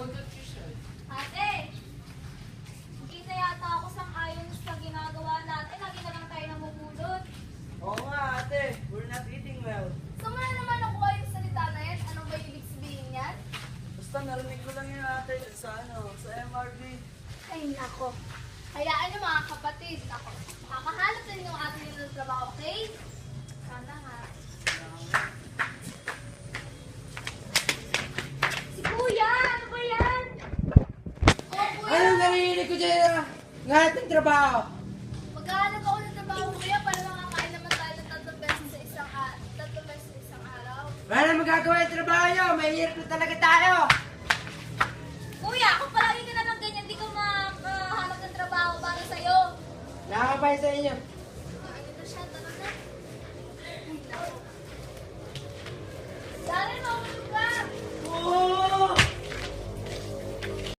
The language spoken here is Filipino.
Ate! Hindi na yata ako sang-ayon sa ginagawa natin. Lagi na lang tayo namumulot. Oo nga ate, we're not eating well. So mo na naman nakuha yung salita na yan? Ano ba yung ibig sabihin yan? Basta narinig ko lang yun ate sa MRD. Ay, nako. Hayaan niyo mga kapatid. Ako, makakahanap din yung ating yung trabaho, okay? Sana nga. Si Kuya! Ano ba yan? Oh, Kuya! Anong narinig ko dyan? Ngayon ng trabaho. Maghahanap ako ng trabaho, Kuya, para makakain naman tayo ng 3 beses sa isang araw. Wala na magagawa yung trabaho nyo. Mahirap na talaga tayo. Kuya, kung palagi ka na lang ganyan, di ka makahanap ng trabaho para sa'yo. Nakakapay sa inyo. Ano na siya? Tara na. Ay, nako. Darren, mahulog ka!